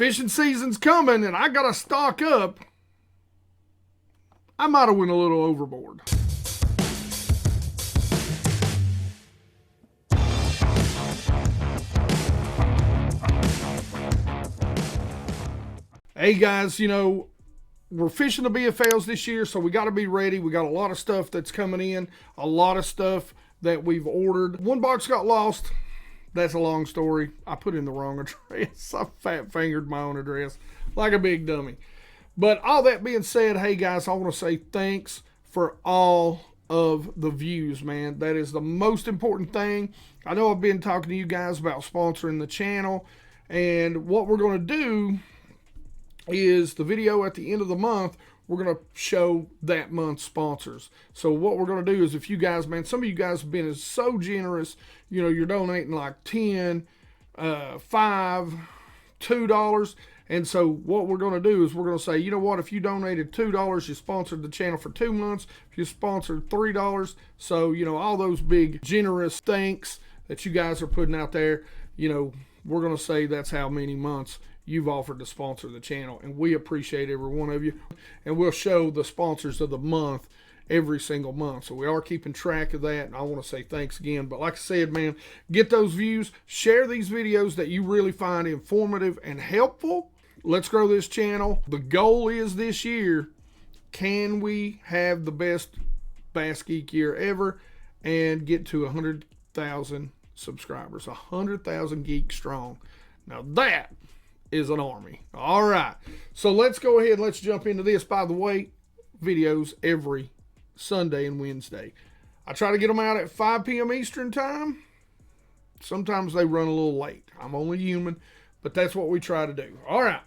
fishing season's coming and I got to stock up, I might have went a little overboard. Hey guys, you know, we're fishing the BFLs this year, so we got to be ready. We got a lot of stuff that's coming in, a lot of stuff that we've ordered. One box got lost. That's a long story. I put in the wrong address. I fat fingered my own address like a big dummy. But all that being said, hey guys, I want to say thanks for all of the views, man. That is the most important thing. I know I've been talking to you guys about sponsoring the channel, and what we're going to do is the video at the end of the month, we're going to show that month's sponsors. So what we're going to do is, if you guys, man, some of you guys have been so generous, you know, you're donating like 10, $5, $2. And so what we're going to do is we're going to say, you know what, if you donated $2, you sponsored the channel for 2 months. If you sponsored $3, so, you know, all those big generous thanks that you guys are putting out there, you know, we're going to say that's how many months you've offered to sponsor the channel, and we appreciate every one of you. And we'll show the sponsors of the month every single month, so we are keeping track of that, and I want to say thanks again. But like I said, man, get those views, share these videos that you really find informative and helpful. Let's grow this channel. The goal is this year, can we have the best BassGeek year ever and get to 100,000 subscribers, 100,000 geeks strong. Now that is an army. All right, so let's go ahead and let's jump into this. By the way, videos every Sunday and Wednesday. I try to get them out at 5 p.m. Eastern time. Sometimes they run a little late. I'm only human, but that's what we try to do. All right,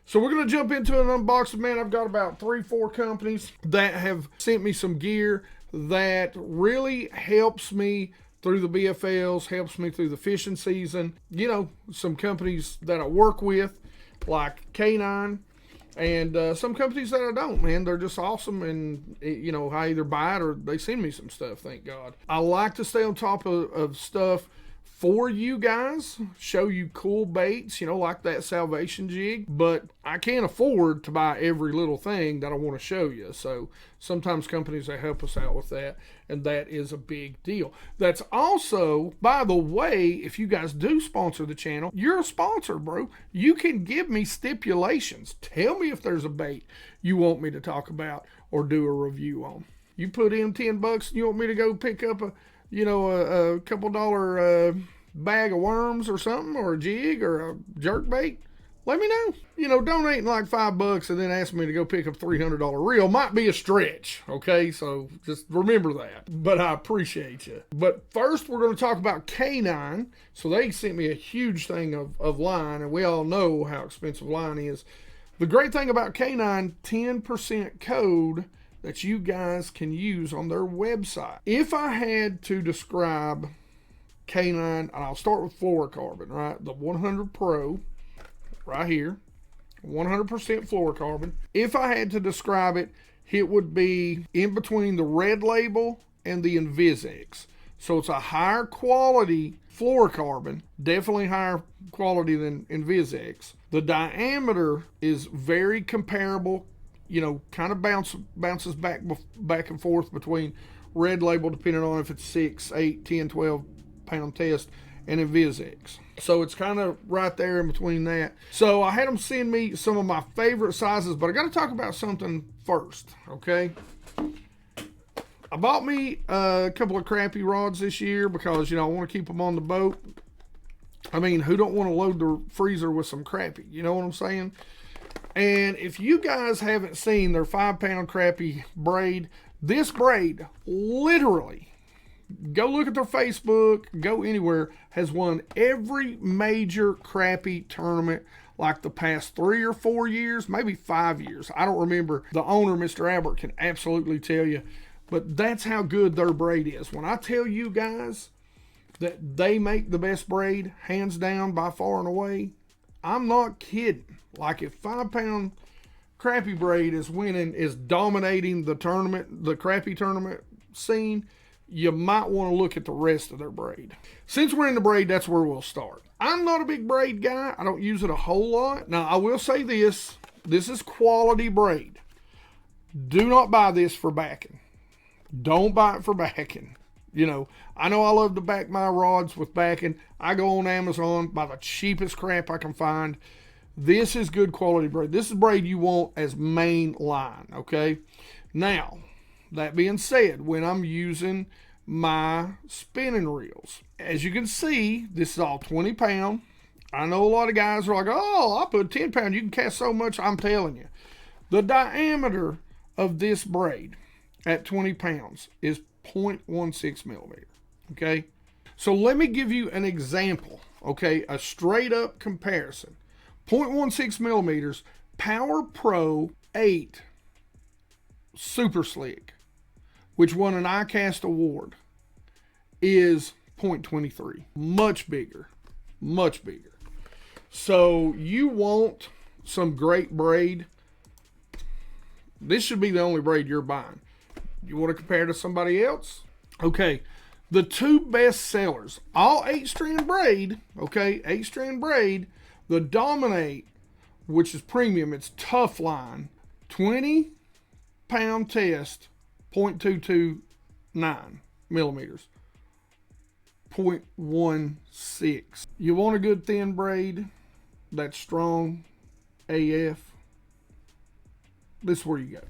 so we're going to jump into an unboxing, man. I've got about 3-4 companies that have sent me some gear that really helps me through the BFLs, helps me through the fishing season. You know, some companies that I work with, like K9, and some companies that I don't, man. They're just awesome, and, you know, I either buy it or they send me some stuff, thank God. I like to stay on top of stuff for you guys, show you cool baits, you know, like that Salvation jig, but I can't afford to buy every little thing that I want to show you. So sometimes companies, they help us out with that, and that is a big deal. That's also, by the way, if you guys do sponsor the channel, you're a sponsor, bro. You can give me stipulations. Tell me if there's a bait you want me to talk about or do a review on. You put in $10 and you want me to go pick up a couple dollar bag of worms or something, or a jig or a jerk bait, let me know. You know, donating like $5 and then asking me to go pick up $300 reel might be a stretch, okay? So just remember that. But I appreciate you. But first, we're going to talk about K9. So they sent me a huge thing of line, and we all know how expensive line is. The great thing about K9, 10% code that you guys can use on their website. If I had to describe K9, and I'll start with fluorocarbon, right? The 100 Pro, right here, 100% fluorocarbon. If I had to describe it, it would be in between the Red Label and the Invisex. So it's a higher quality fluorocarbon, definitely higher quality than Invisex. The diameter is very comparable, you know, kind of bounces back and forth between Red Label, depending on if it's 6, 8, 10, 12 pound test, and Invisex. So it's kind of right there in between that. So I had them send me some of my favorite sizes, but I got to talk about something first, okay? I bought me a couple of crappie rods this year because, you know, I want to keep them on the boat. I mean, who don't want to load the freezer with some crappie? You know what I'm saying? And if you guys haven't seen their 5-pound crappie braid, this braid literally, go look at their Facebook, go anywhere, has won every major crappie tournament like the past 3 or 4 years, maybe 5 years. I don't remember. The owner, Mr. Albert, can absolutely tell you, but that's how good their braid is. When I tell you guys that they make the best braid, hands down, by far and away, I'm not kidding. Like, if 5-pound crappie braid is winning, is dominating the tournament, the crappie tournament scene, you might want to look at the rest of their braid. Since we're in the braid, that's where we'll start. I'm not a big braid guy. I don't use it a whole lot. Now, I will say this. This is quality braid. Do not buy this for backing. Don't buy it for backing. You know I love to back my rods with backing. I go on Amazon, buy the cheapest crap I can find. This is good quality braid. This is braid you want as main line, okay? Now, that being said, when I'm using my spinning reels, as you can see, this is all 20 pound. I know a lot of guys are like, oh, I put 10 pound. You can cast so much. I'm telling you. The diameter of this braid at 20 pounds is 0.16 millimeter, okay? So let me give you an example, okay? A straight up comparison. 0.16 millimeters, Power Pro 8 Super Slick, which won an ICAST award, is 0.23. Much bigger. Much bigger. So you want some great braid. This should be the only braid you're buying. You want to compare to somebody else? Okay. The two best sellers, all 8-strand braid, okay, 8-strand braid, the Dominate, which is premium, it's tough line, 20 pound test, 0.229 millimeters, 0.16. You want a good thin braid that's strong AF, this is where you go.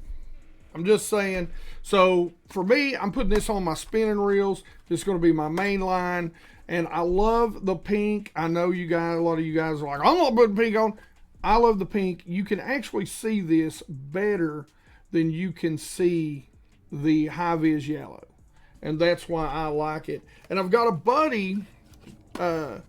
I'm just saying. So for me, I'm putting this on my spinning reels. This is going to be my main line. And I love the pink. I know you guys, a lot of you guys are like, I'm not putting pink on. I love the pink. You can actually see this better than you can see the high-vis yellow. And that's why I like it. And I've got a buddy, shout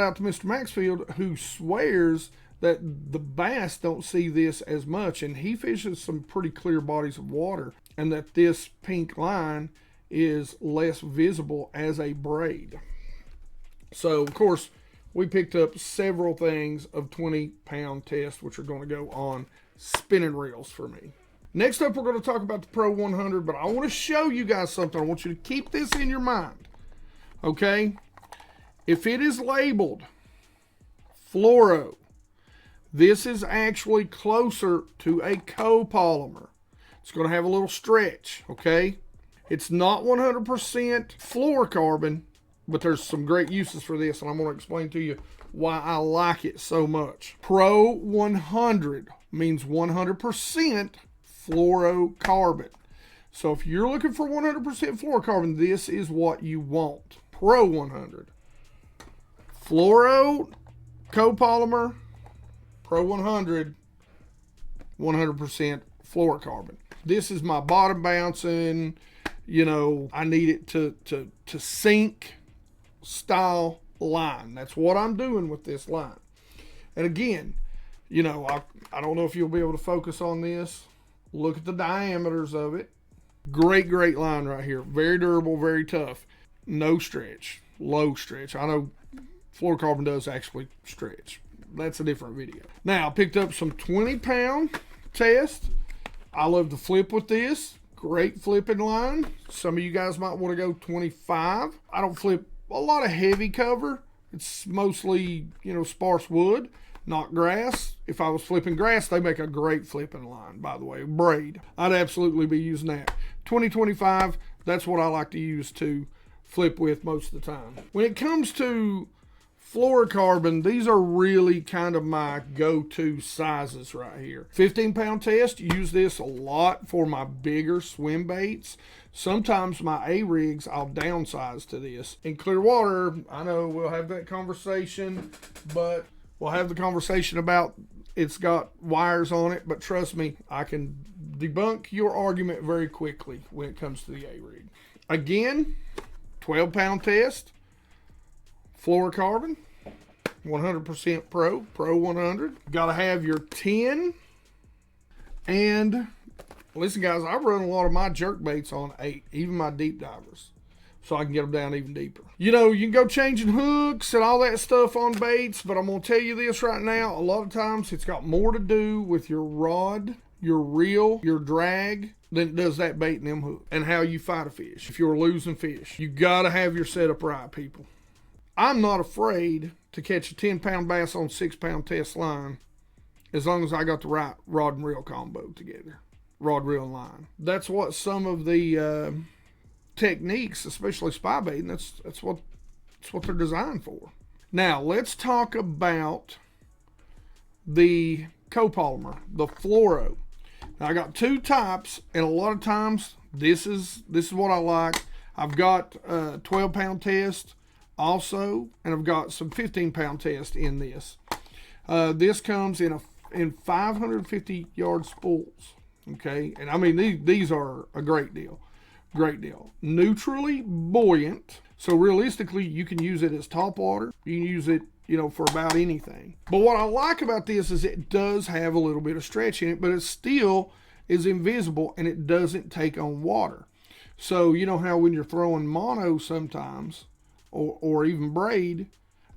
out to Mr. Maxfield, who swears that the bass don't see this as much, and he fishes some pretty clear bodies of water, and that this pink line is less visible as a braid. So of course we picked up several things of 20 pound test, which are going to go on spinning reels for me. Next up, we're going to talk about the Pro 100, but I want to show you guys something. I want you to keep this in your mind, okay? If it is labeled fluoro, this is actually closer to a copolymer. It's going to have a little stretch, okay? It's not 100% fluorocarbon, but there's some great uses for this, and I'm going to explain to you why I like it so much. Pro 100 means 100% fluorocarbon. So if you're looking for 100% fluorocarbon, this is what you want. Pro 100. Fluoro, copolymer, Pro 100, 100% fluorocarbon. This is my bottom bouncing, you know, I need it to sink style line. That's what I'm doing with this line. And again, you know, I don't know if you'll be able to focus on this. Look at the diameters of it. Great line right here. Very durable, very tough. No stretch, low stretch. I know fluorocarbon does actually stretch. That's a different video. Now, I picked up some 20 pound test. I love to flip with this. Great flipping line. Some of you guys might want to go 25. I don't flip a lot of heavy cover. It's mostly, you know, sparse wood, not grass. If I was flipping grass, they make a great flipping line, by the way, braid. I'd absolutely be using that. 20-25, that's what I like to use to flip with most of the time. When it comes to fluorocarbon, these are really kind of my go-to sizes right here. 15 pound test, use this a lot for my bigger swim baits. Sometimes my A-rigs, I'll downsize to this. In clear water, I know we'll have that conversation, but we'll have the conversation about it's got wires on it, but trust me, I can debunk your argument very quickly when it comes to the A-rig. Again, 12 pound test, fluorocarbon, 100% Pro 100. Got to have your 10. And listen, guys, I run a lot of my jerk baits on 8, even my deep divers, so I can get them down even deeper. You know, you can go changing hooks and all that stuff on baits, but I'm going to tell you this right now. A lot of times it's got more to do with your rod, your reel, your drag, than it does that bait and them hooks, and how you fight a fish. If you're losing fish, you gotta have your setup right, people. I'm not afraid to catch a 10-pound bass on 6-pound test line as long as I got the right rod and reel combo together. Rod, reel, and line. That's what some of the techniques, especially spy baiting, that's what they're designed for. Now, let's talk about the copolymer, the fluoro. Now, I got two types, and a lot of times this is what I like. I've got a 12-pound test also, and I've got some 15-pound test in this. This comes in 550-yard spools. Okay, and I mean these are a great deal. Neutrally buoyant, so realistically you can use it as top water. You can use it, for about anything. But what I like about this is it does have a little bit of stretch in it, but it still is invisible and it doesn't take on water. So you know how when you're throwing mono sometimes, or even braid,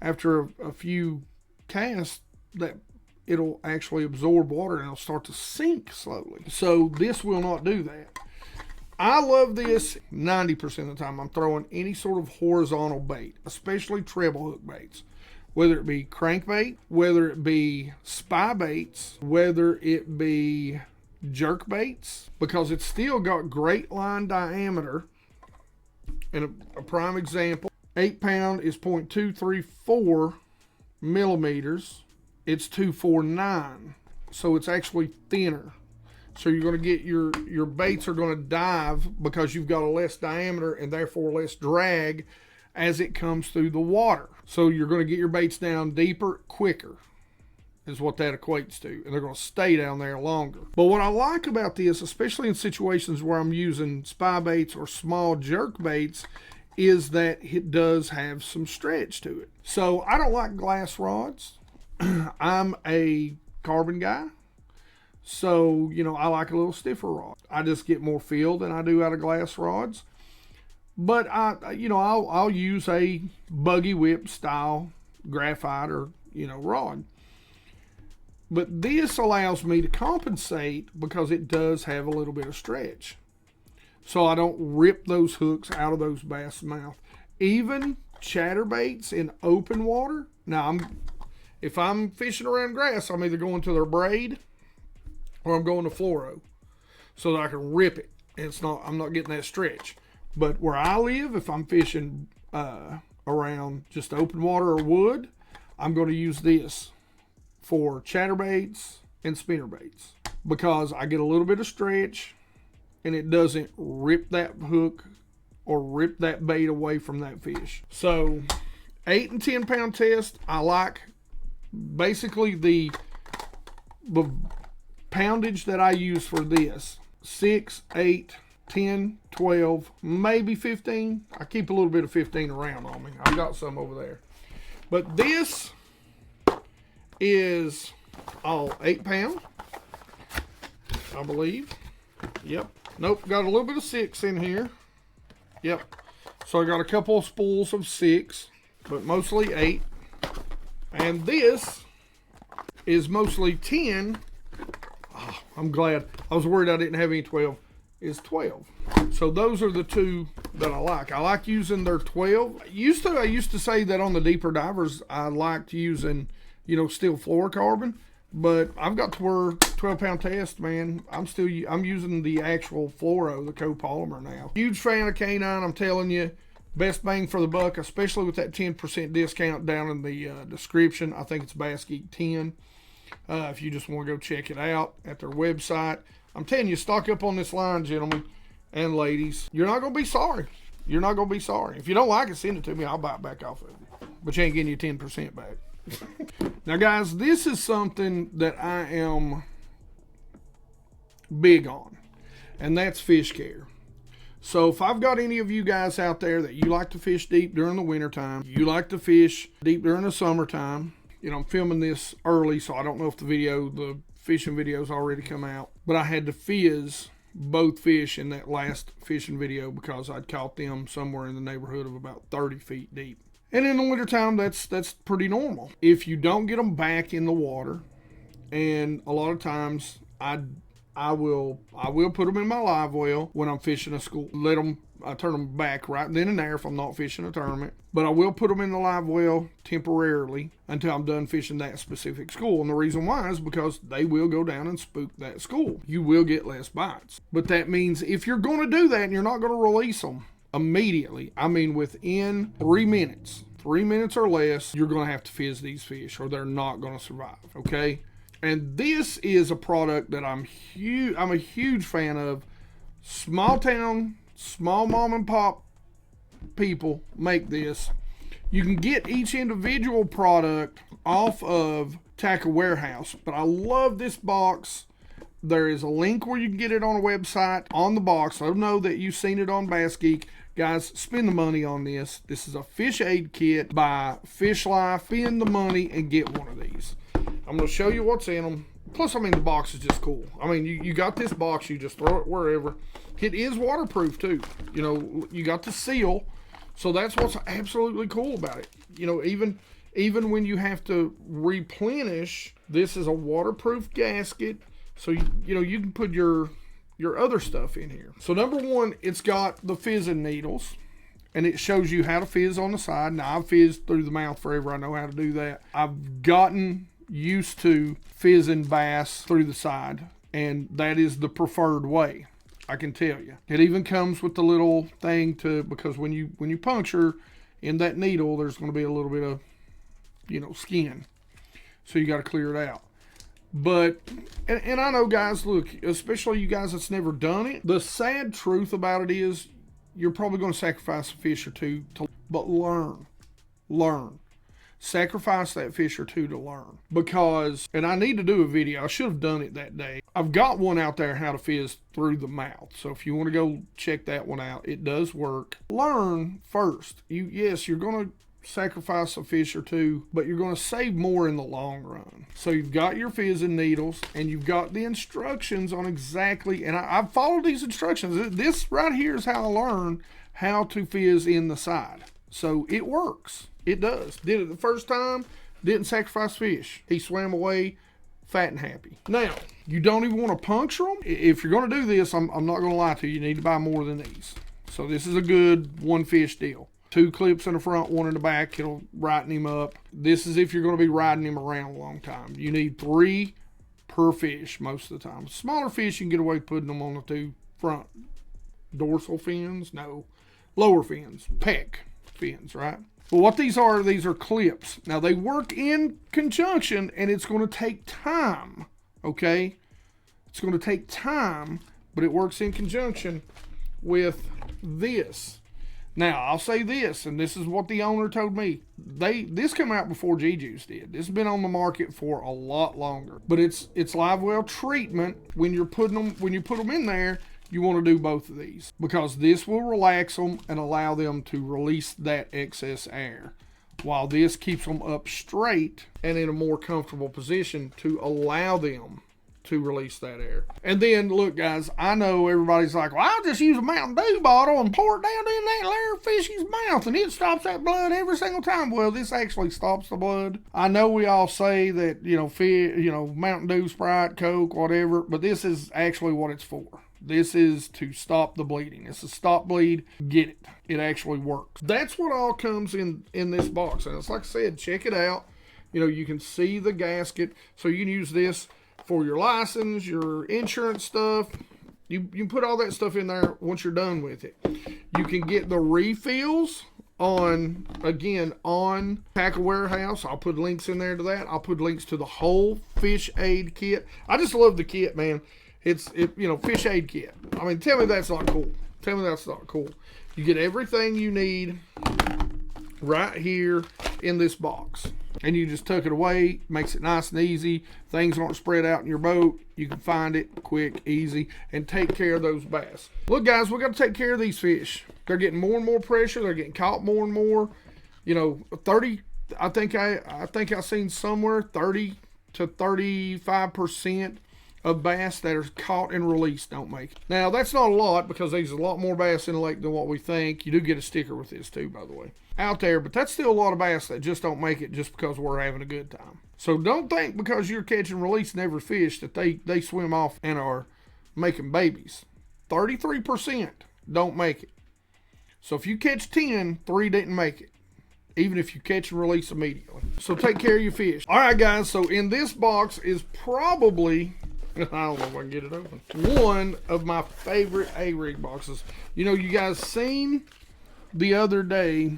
after a few casts, that it'll actually absorb water and it'll start to sink slowly. So this will not do that. I love this 90% of the time. I'm throwing any sort of horizontal bait, especially treble hook baits, whether it be crankbait, whether it be spy baits, whether it be jerk baits, because it's still got great line diameter. And a prime example, 8-pound is 0.234 millimeters. It's 249, so it's actually thinner. So you're going to get your baits are going to dive because you've got a less diameter and therefore less drag as it comes through the water. So you're going to get your baits down deeper, quicker, is what that equates to, and they're going to stay down there longer. But what I like about this, especially in situations where I'm using spy baits or small jerk baits, is that it does have some stretch to it. So I don't like glass rods. I'm a carbon guy, so I like a little stiffer rod. I just get more feel than I do out of glass rods. But I'll use a buggy whip style graphite or rod. But this allows me to compensate because it does have a little bit of stretch, so I don't rip those hooks out of those bass mouth. Even chatterbaits in open water. Now if I'm fishing around grass, I'm either going to their braid or I'm going to fluoro so that I can rip it. I'm not getting that stretch. But where I live, if I'm fishing around just open water or wood, I'm going to use this for chatterbaits and spinnerbaits because I get a little bit of stretch and it doesn't rip that hook or rip that bait away from that fish. So 8 and 10-pound test, I like. Basically the poundage that I use for this, 6, 8, 10, 12, maybe 15. I keep a little bit of 15 around on me. I've got some over there. But this is all 8-pound, I believe. Yep. Nope, got a little bit of 6 in here. Yep. So I got a couple of spools of 6, but mostly 8. And this is mostly 10. Oh, I'm glad. I was worried I didn't have any 12. Is 12. So those are the two that I like. I like using their 12. I used to say that on the deeper divers I liked using, steel fluorocarbon, but I've got to where 12-pound test, man, I'm using the actual fluoro, the copolymer now. Huge fan of Canine, I'm telling you. Best bang for the buck, especially with that 10% discount down in the description. I think it's BassGeek 10. If you just want to go check it out at their website. I'm telling you, stock up on this line, gentlemen and ladies. You're not going to be sorry. You're not going to be sorry. If you don't like it, send it to me. I'll buy it back off of you. But you ain't getting your 10% back. Now, guys, this is something that I am big on, and that's fish care. So if I've got any of you guys out there that you like to fish deep during the wintertime, you like to fish deep during the summertime, I'm filming this early, so I don't know if the fishing video's already come out, but I had to fizz both fish in that last fishing video because I'd caught them somewhere in the neighborhood of about 30 feet deep. And in the wintertime, that's pretty normal. If you don't get them back in the water, and a lot of times I I will put them in my live well when I'm fishing a school. I turn them back right then and there if I'm not fishing a tournament. But I will put them in the live well temporarily until I'm done fishing that specific school. And the reason why is because they will go down and spook that school. You will get less bites. But that means if you're going to do that and you're not going to release them immediately, I mean within 3 minutes, 3 minutes or less, you're going to have to fizz these fish or they're not going to survive, okay? And this is a product that I'm a huge fan of. Small town, small mom and pop people make this. You can get each individual product off of Tackle Warehouse, but I love this box. There is a link where you can get it on a website on the box. Let them know that you've seen it on BassGeek. Guys, spend the money on this. This is a fish aid kit by Fish Life. Spend the money and get one of these. I'm going to show you what's in them. Plus, I mean, the box is just cool. I mean, you got this box, you just throw it wherever. It is waterproof, too. You know, you got the seal, so that's what's absolutely cool about it. You know, even when you have to replenish, this is a waterproof gasket, so, you know, you can put your other stuff in here. So, number one, it's got the fizzing needles. And it shows you how to fizz on the side. Now, I've fizzed through the mouth forever. I know how to do that. I've gotten used to fizzing bass through the side, and that is the preferred way, I can tell you. It even comes with the little thing because when you puncture in that needle, there's going to be a little bit of, you know, skin. So you got to clear it out. But, and I know, guys, look, especially you guys that's never done it, the sad truth about it is you're probably going to sacrifice a fish or two, but learn. Sacrifice that fish or two to learn. Because, and I need to do a video. I should have done it that day. I've got one out there, how to fizz through the mouth. So if you want to go check that one out, it does work. Learn first. Yes, you're going to sacrifice a fish or two, but you're going to save more in the long run. So you've got your fizzing needles, and you've got the instructions on exactly, and I've followed these instructions. This right here is how I learned how to fizz in the side. So it works. It does. Did it the first time, didn't sacrifice fish. He swam away fat and happy. Now, you don't even want to puncture them. If you're going to do this, I'm not going to lie to you, you need to buy more than these. So this is a good one fish deal. 2 clips in the front, 1 in the back. It'll righten him up. This is if you're going to be riding him around a long time. You need 3 per fish most of the time. Smaller fish, you can get away with putting them on the 2 front dorsal fins. No, lower fins. Pec fins, right? But what these are clips. Now, they work in conjunction, and it's going to take time, okay? It's going to take time, but it works in conjunction with this. Now, I'll say this, and this is what the owner told me. This came out before G-Juice did. This has been on the market for a lot longer. But it's live well treatment. When you put them in there, you want to do both of these, because this will relax them and allow them to release that excess air, while this keeps them up straight and in a more comfortable position to allow them to release that air. And then, look, guys, I know everybody's like, well, I'll just use a Mountain Dew bottle and pour it down in that little fish's mouth and it stops that blood every single time. Well, this actually stops the blood. I know we all say that, Mountain Dew, Sprite, Coke, whatever, but this is actually what it's for. This is to stop the bleeding. It's a stop bleed. Get it. It actually works. That's what all comes in this box. And it's like I said, check it out. You can see the gasket. So you can use this for your license, your insurance stuff. You can put all that stuff in there once you're done with it. You can get the refills on Tackle Warehouse. I'll put links in there to that. I'll put links to the whole fish aid kit. I just love the kit, man. It's fish aid kit. I mean, tell me that's not cool. Tell me that's not cool. You get everything you need right here in this box. And you just tuck it away. Makes it nice and easy. Things aren't spread out in your boat. You can find it quick, easy, and take care of those bass. Look, guys, we got to take care of these fish. They're getting more and more pressure. They're getting caught more and more. 30, I think I seen somewhere 30 to 35% of bass that are caught and released don't make it. Now, that's not a lot, because there's a lot more bass in the lake than what we think. You do get a sticker with this too, by the way, out there, but that's still a lot of bass that just don't make it just because we're having a good time. So don't think because you're catching and releasing every fish that they swim off and are making babies. 33% don't make it. So if you catch 10, 3 didn't make it, even if you catch and release immediately. So take care of your fish. All right, guys, so in this box is probably, I don't know if I can get it open, one of my favorite A-rig boxes. You know, you guys seen the other day,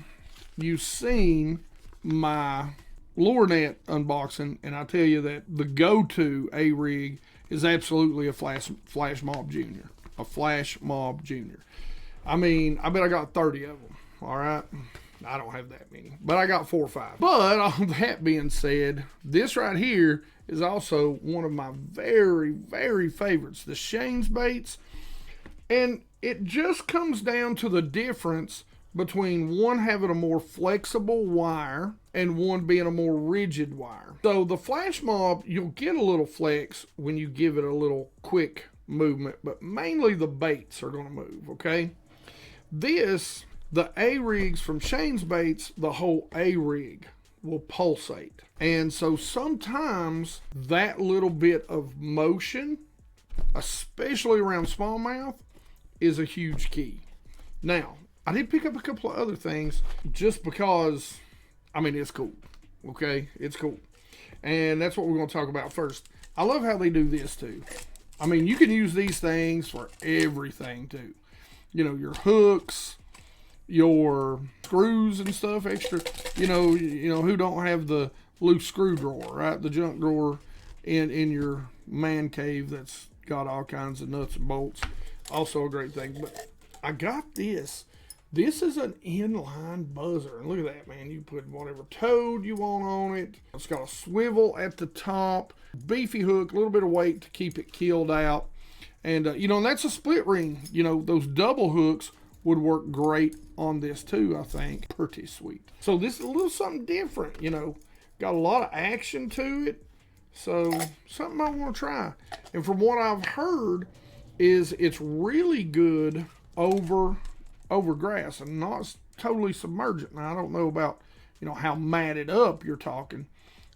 you seen my lure net unboxing, and I tell you that the go-to A-rig is absolutely a Flash Mob Junior. A Flash Mob Junior. I mean, I bet I got 30 of them, all right? I don't have that many, but I got 4 or 5. But all that being said, this right here is also one of my very, very favorites, the Shane's baits. And it just comes down to the difference between one having a more flexible wire and one being a more rigid wire. So the Flash Mob, you'll get a little flex when you give it a little quick movement, but mainly the baits are going to move, okay? This, the A-rigs from Shane's Baits, the whole A-rig will pulsate. And so sometimes that little bit of motion, especially around smallmouth, is a huge key. Now, I did pick up a couple of other things just because, I mean, it's cool, okay? It's cool. And that's what we're going to talk about first. I love how they do this too. I mean, you can use these things for everything too. You know, your hooks, your screws and stuff extra. You know who don't have the loose screw drawer, right? The junk drawer in your man cave that's got all kinds of nuts and bolts. Also a great thing. But I got this. This is an inline buzzer. And look at that, man. You put whatever toad you want on it. It's got a swivel at the top. Beefy hook, a little bit of weight to keep it keeled out. And, and that's a split ring. You know, those double hooks would work great on this too, I think. Pretty sweet. So this is a little something different, Got a lot of action to it. So something I want to try. And from what I've heard is it's really good over grass and not totally submergent. Now, I don't know about, how matted up you're talking,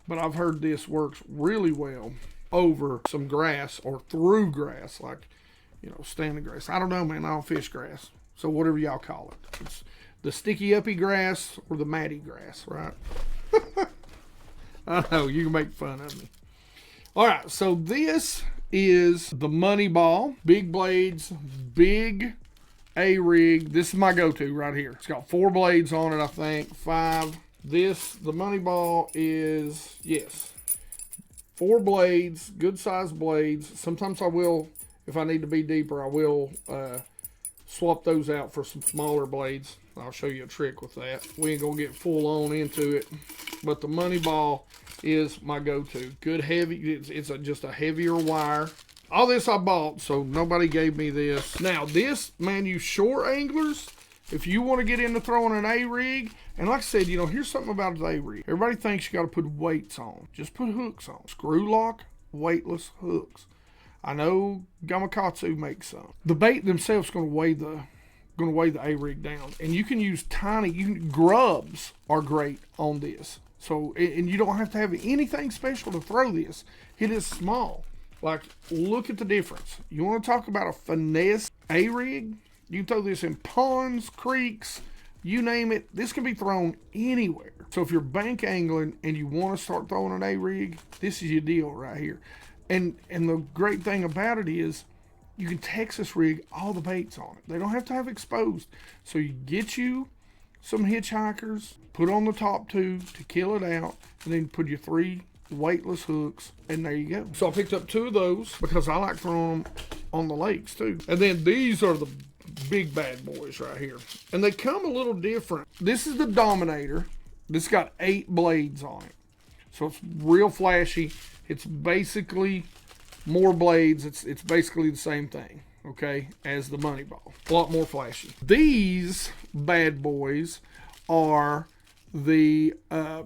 but I've heard this works really well over some grass or through grass, like, standing grass. I don't know, man. I don't fish grass. So whatever y'all call it. It's the sticky uppy grass or the matty grass, right? I know, you can make fun of me. All right, so this is the Money Ball. Big blades, big A-rig. This is my go-to right here. It's got 4 blades on it, I think. 5. The Money Ball is, yes, 4 blades, good sized blades. Sometimes I will, if I need to be deeper, I will swap those out for some smaller blades. I'll show you a trick with that. We ain't gonna get full on into it, but the Money Ball is my go-to. Good heavy, it's just a heavier wire. All this I bought, so nobody gave me this. Now this, man, you shore anglers, if you want to get into throwing an A-rig, and like I said, here's something about the A-rig. Everybody thinks you got to put weights on. Just put hooks on. Screw lock, weightless hooks. I know Gamakatsu makes some. The bait themselves going to weigh the A-rig down, and you can use grubs are great on this. So, and you don't have to have anything special to throw this. It is small. Like, look at the difference. You want to talk about a finesse A-rig? You can throw this in ponds, creeks, you name it. This can be thrown anywhere. So if you're bank angling and you want to start throwing an A-rig, this is your deal right here. And the great thing about it is you can Texas rig all the baits on it. They don't have to have exposed. So you get you some hitchhikers, put on the top 2 to kill it out, and then put your 3 weightless hooks, and there you go. So I picked up 2 of those because I like throwing them on the lakes too. And then these are the big bad boys right here, and they come a little different. This is the Dominator. This got 8 blades on it, so it's real flashy. It's basically more blades. It's basically the same thing, okay, as the Money Ball. A lot more flashy. These bad boys are the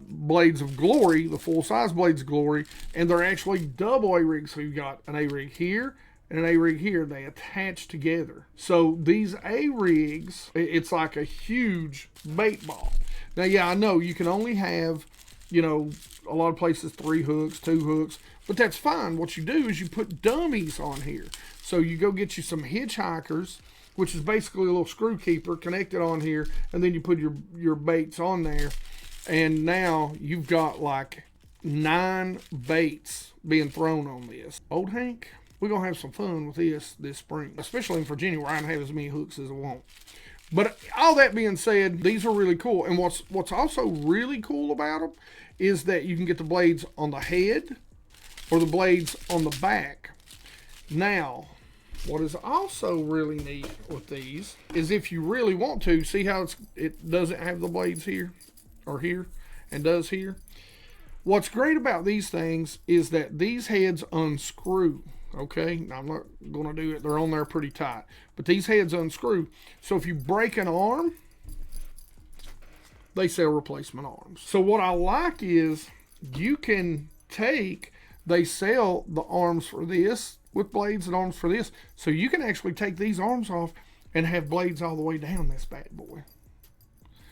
Blades of Glory, the full-size Blades of Glory, and they're actually double A-rigs. So you've got an A-rig here and an A-rig here. They attach together. So these A-rigs, it's like a huge bait ball. Now, yeah, I know you can only have you know, a lot of places 3 hooks, 2 hooks, but that's fine. What you do is you put dummies on here. So you go get you some hitchhikers, which is basically a little screw keeper connected on here, and then you put your baits on there, and now you've got like 9 baits being thrown on this. Old Hank, we're gonna have some fun with this spring, especially in Virginia where I can have as many hooks as I want. But all that being said, these are really cool. And what's also really cool about them is that you can get the blades on the head or the blades on the back. Now, what is also really neat with these is if you really want to, see how it doesn't have the blades here or here and does here? What's great about these things is that these heads unscrew. Okay, now I'm not going to do it. They're on there pretty tight. But these heads unscrew. So if you break an arm, they sell replacement arms. So what I like is you can they sell the arms for this with blades and arms for this. So you can actually take these arms off and have blades all the way down this bad boy.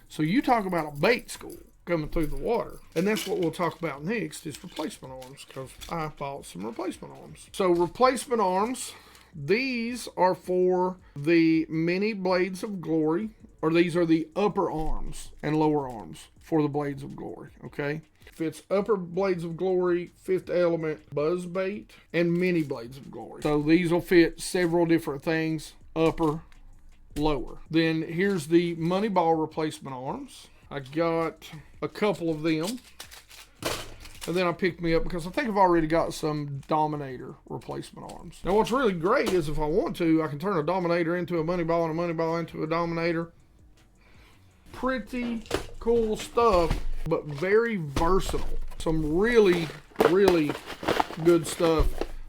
So you talk about a bait school coming through the water. And that's what we'll talk about next is replacement arms, because I bought some replacement arms. So replacement arms, these are for the mini Blades of Glory, or these are the upper arms and lower arms for the Blades of Glory, okay? Fits upper Blades of Glory, Fifth Element buzz bait, and mini Blades of Glory. So these will fit several different things, upper, lower. Then here's the money ball replacement arms. I got a couple of them, and then I picked me up because I think I've already got some Dominator replacement arms. Now what's really great is if I want to, I can turn a Dominator into a money ball and a money ball into a Dominator. Pretty cool stuff, but very versatile. Some really, really good stuff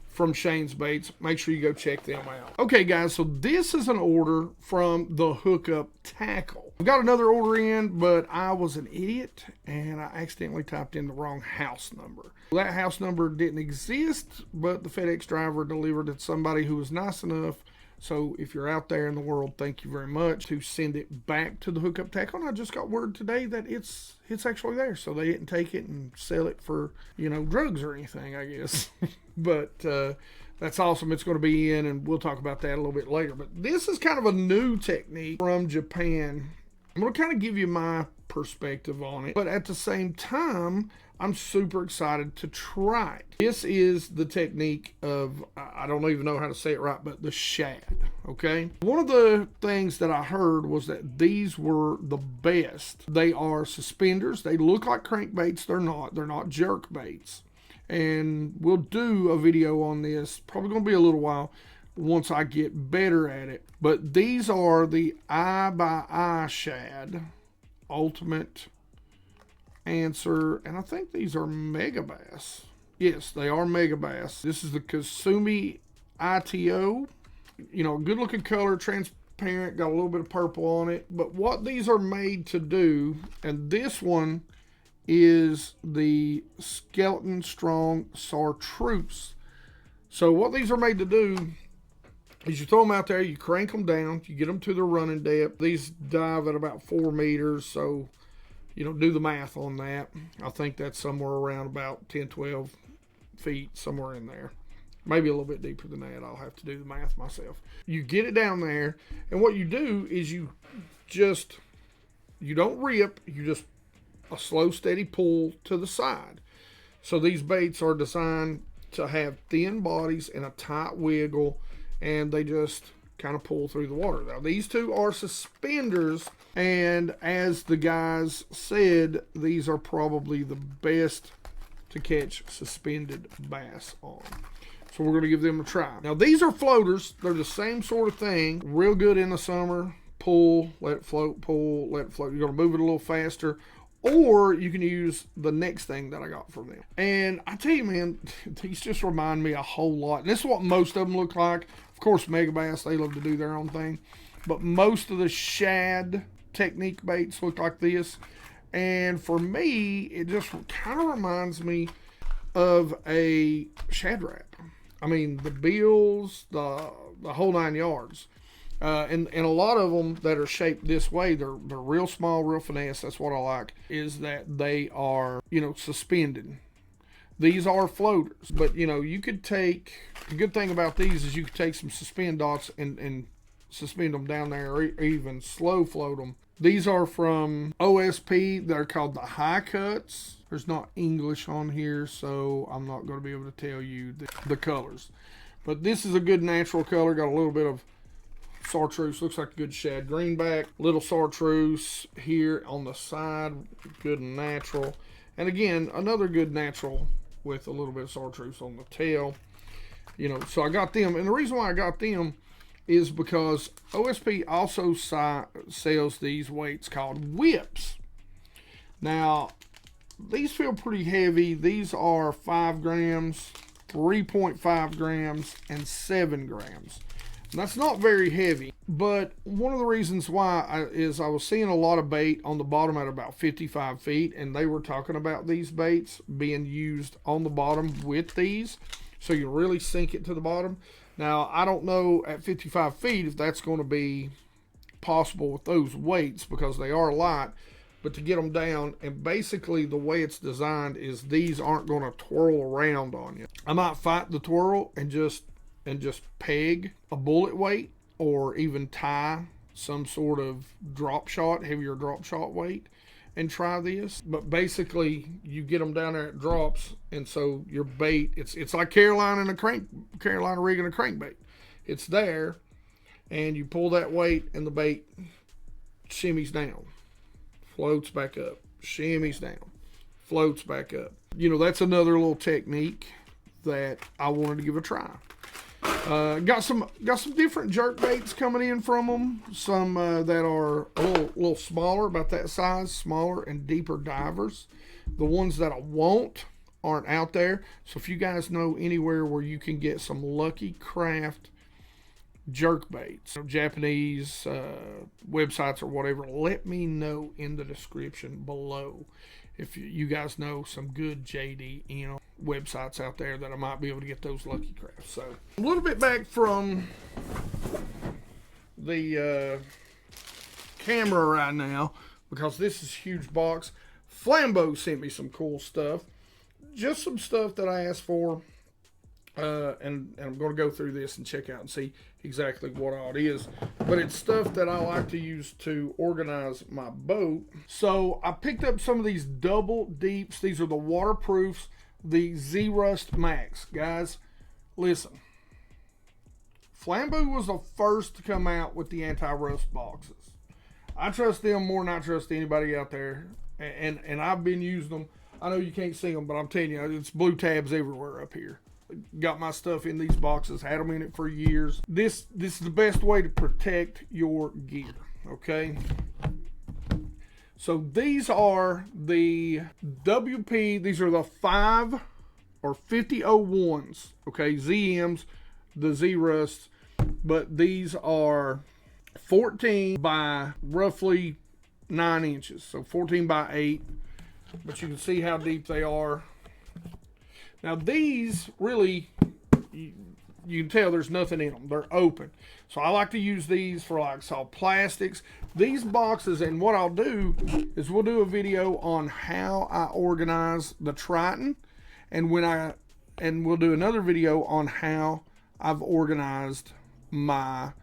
from Shane's Baits. Make sure you go check them out. Okay guys, so this is an order from the Hookup Tackle. I've got another order in, but I was an idiot and I accidentally typed in the wrong house number. That house number didn't exist, but the FedEx driver delivered it to somebody who was nice enough. So if you're out there in the world, thank you very much, to send it back to the Hookup Tackle. And I just got word today that it's actually there. So they didn't take it and sell it for, you know, drugs or anything, I guess. But that's awesome. It's going to be in, and we'll talk about that a little bit later. But this is kind of a new technique from Japan. I'm going to kind of give you my perspective on it, but at the same time, I'm super excited to try it. This is the technique of, I don't even know how to say it right, but the shad, okay? One of the things that I heard was that these were the best. They are suspenders. They look like crankbaits. They're not. They're not jerk baits. And we'll do a video on this, probably going to be a little while, once I get better at it. But these are the Eye by Eye Shad Ultimate Answer, and I think these are Mega Bass. Yes, they are Mega Bass. This is the Kasumi ITO. You know, good looking color, transparent, got a little bit of purple on it. But what these are made to do, and this one is the Skeleton Strong Chartreuse. So what these are made to do is you throw them out there, you crank them down, you get them to their running depth. These dive at about 4 meters, so, you know, do the math on that. I think that's somewhere around about 10, 12 feet, somewhere in there. Maybe a little bit deeper than that. I'll have to do the math myself. You get it down there, and what you do is you don't rip, you just a slow, steady pull to the side. So these baits are designed to have thin bodies and a tight wiggle, and they just kind of pull through the water. Now, these two are suspenders, and as the guys said, these are probably the best to catch suspended bass on. So we're going to give them a try. Now, these are floaters. They're the same sort of thing. Real good in the summer. Pull, let it float, pull, let it float. You're going to move it a little faster. Or you can use the next thing that I got from them. And I tell you, man, these just remind me a whole lot. And this is what most of them look like. Of course, Mega Bass, they love to do their own thing. But most of the shad technique baits look like this. And for me, it just kind of reminds me of a Shad Rap. I mean, the bills, the whole 9 yards. And a lot of them that are shaped this way, they're real small, real finesse. That's what I like, is that they are, you know, suspended. These are floaters, but you know, you could take, the good thing about these is you could take some suspend dots and suspend them down there, or even slow float them. These are from OSP. They're called the high cuts. There's not English on here, so I'm not going to be able to tell you the colors. But this is a good natural color. Got a little bit of chartreuse. Looks like a good shad greenback. Little chartreuse here on the side. Good and natural. And again, another good natural with a little bit of chartreuse on the tail. You know, so I got them. And the reason why I got them is because OSP also sells these weights called whips. Now, these feel pretty heavy. These are 5 grams, 3.5 grams, and 7 grams. And that's not very heavy, but one of the reasons why is I was seeing a lot of bait on the bottom at about 55 feet, and they were talking about these baits being used on the bottom with these, so you really sink it to the bottom. Now, I don't know at 55 feet if that's going to be possible with those weights, because they are light, but to get them down, and basically the way it's designed is these aren't going to twirl around on you. I might fight the twirl and just peg a bullet weight, or even tie some sort of drop shot, heavier drop shot weight, and try this. But basically you get them down there at drops, and so your bait, it's like Carolina rigging a crankbait. It's there, and you pull that weight and the bait shimmies down, floats back up, shimmies down, floats back up. You know, that's another little technique that I wanted to give a try. Got some different jerk baits coming in from them. Some that are a little smaller, about that size, smaller and deeper divers. The ones that I want aren't out there. So if you guys know anywhere where you can get some Lucky Craft jerk baits, Japanese websites or whatever, let me know in the description below if you guys know some good JDM websites out there that I might be able to get those Lucky Crafts. So a little bit back from the camera right now, because this is a huge box. Flambeau sent me some cool stuff, just some stuff that I asked for, and I'm going to go through this and check out and see exactly what all it is. But it's stuff that I like to use to organize my boat. So I picked up some of these double deeps. These are the waterproofs, the Z-Rust Max. Guys, listen. Flambeau was the first to come out with the anti-rust boxes. I trust them more than I trust anybody out there. And I've been using them. I know you can't see them, but I'm telling you, it's blue tabs everywhere up here. Got my stuff in these boxes, had them in it for years. This is the best way to protect your gear, okay? So these are the WP, these are the 5 or 5001s, okay? ZMs, the Z-Rusts, but these are 14 by roughly 9 inches, so 14 by 8, but you can see how deep they are. Now these really, you can tell there's nothing in them. They're open. So I like to use these for like soft plastics. These boxes, and what I'll do is we'll do a video on how I organize the Triton, and we'll do another video on how I've organized my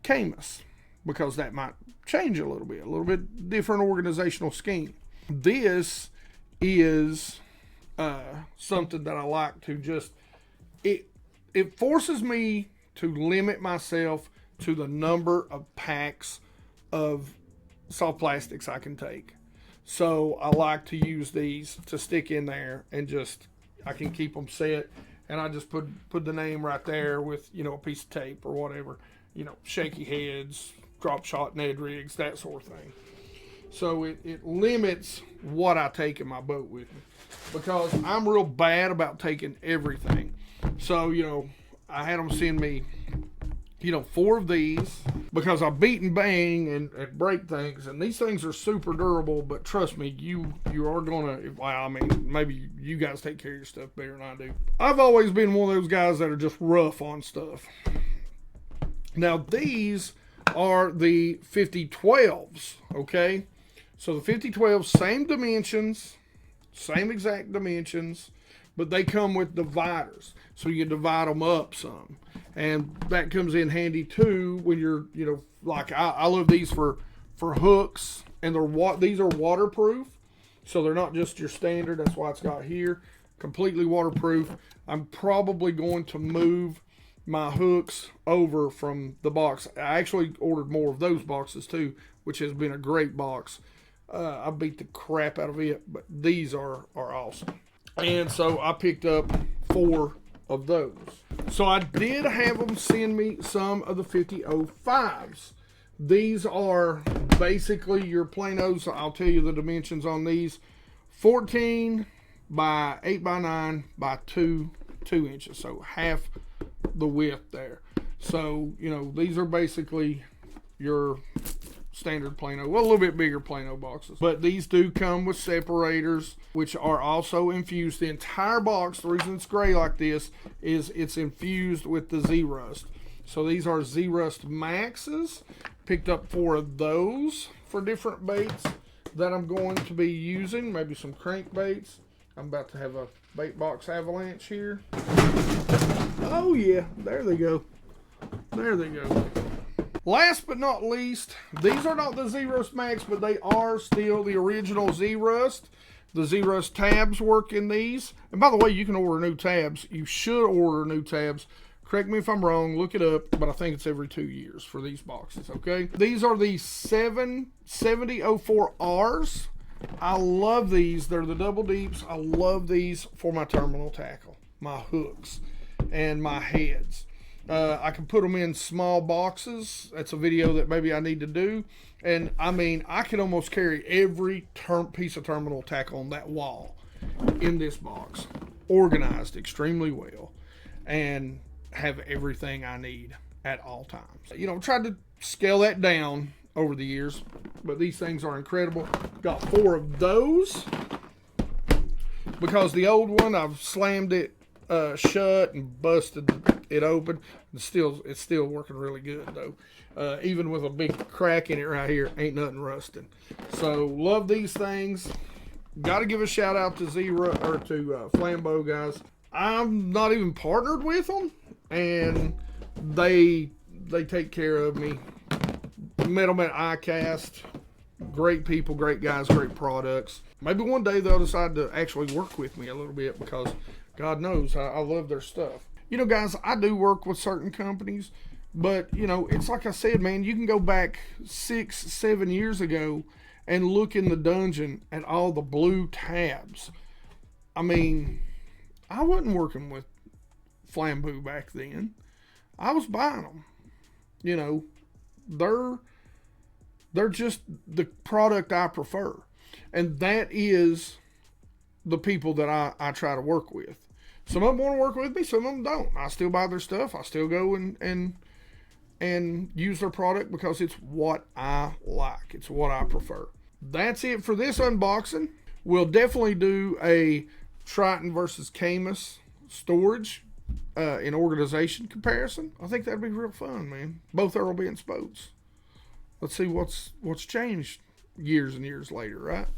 Camus, because that might change a little bit different organizational scheme. This is something that I like to just, it forces me to limit myself to the number of packs of soft plastics I can take. So I like to use these to stick in there, and just, I can keep them set, and I just put the name right there with, you know, a piece of tape or whatever, you know, shaky heads, drop shot, Ned rigs, that sort of thing. So it limits what I take in my boat with me, because I'm real bad about taking everything. So, you know, I had them send me, you know, 4 of these, because I beat and bang and break things, and these things are super durable. But trust me, you are gonna, well, I mean, maybe you guys take care of your stuff better than I do. I've always been one of those guys that are just rough on stuff. Now these are the 5012s, okay? So the 5012s, same dimensions, same exact dimensions, but they come with dividers. So you divide them up some. And that comes in handy too when you're, you know, like I love these for hooks, and these are waterproof. So they're not just your standard, that's why it's got here, completely waterproof. I'm probably going to move my hooks over from the box. I actually ordered more of those boxes too, which has been a great box. I beat the crap out of it, but these are awesome. And so I picked up 4 of those. So I did have them send me some of the 5005s. These are basically your planos. I'll tell you the dimensions on these. 14 by 8 by 9 by 2 inches. So half the width there. So, you know, these are basically your standard Plano, well, a little bit bigger Plano boxes. But these do come with separators, which are also infused. The entire box, the reason it's gray like this, is it's infused with the Z-Rust. So these are Z-Rust Maxes. Picked up 4 of those for different baits that I'm going to be using. Maybe some crankbaits. I'm about to have a bait box avalanche here. Oh yeah, there they go. There they go. Last but not least, these are not the Z-Rust Max, but they are still the original Z-Rust. The Z-Rust tabs work in these. And by the way, you can order new tabs. You should order new tabs. Correct me if I'm wrong, look it up, but I think it's every 2 years for these boxes, okay? These are the 7004Rs. I love these. They're the double deeps. I love these for my terminal tackle, my hooks, and my heads. I can put them in small boxes. That's a video that maybe I need to do. And I mean, I can almost carry every piece of terminal tackle on that wall in this box, organized extremely well, and have everything I need at all times. You know, tried to scale that down over the years, but these things are incredible. Got 4 of those because the old one, I've slammed it shut and busted it open. It's still working really good though. Even with a big crack in it right here, ain't nothing rusting. So love these things. Got to give a shout out to Flambeau guys. I'm not even partnered with them, and they take care of me. Met them at ICAST. Great people, great guys, great products. Maybe one day they'll decide to actually work with me a little bit because God knows I love their stuff. You know, guys, I do work with certain companies, but, you know, it's like I said, man, you can go back 6-7 years ago and look in the dungeon at all the blue tabs. I mean, I wasn't working with Flambeau back then. I was buying them. You know, they're just the product I prefer. And that is the people that I try to work with. Some of them want to work with me, some of them don't. I still buy their stuff. I still go and use their product because it's what I like. It's what I prefer. That's it for this unboxing. We'll definitely do a Triton versus Camus storage and organization comparison. I think that'd be real fun, man. Both Earl Bent's boats. Let's see what's changed years and years later, right?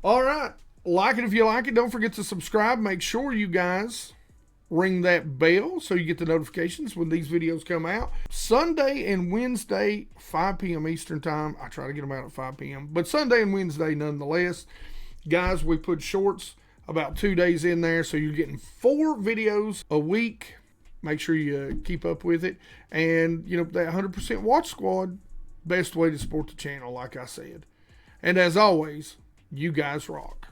All right. Like it if you like it. Don't forget to subscribe. Make sure you guys ring that bell so you get the notifications when these videos come out. Sunday and Wednesday, 5 p.m. Eastern time. I try to get them out at 5 p.m. But Sunday and Wednesday nonetheless. Guys, we put shorts about 2 days in there, so you're getting 4 videos a week. Make sure you keep up with it. And, you know, that 100% Watch Squad, best way to support the channel, like I said. And as always, you guys rock.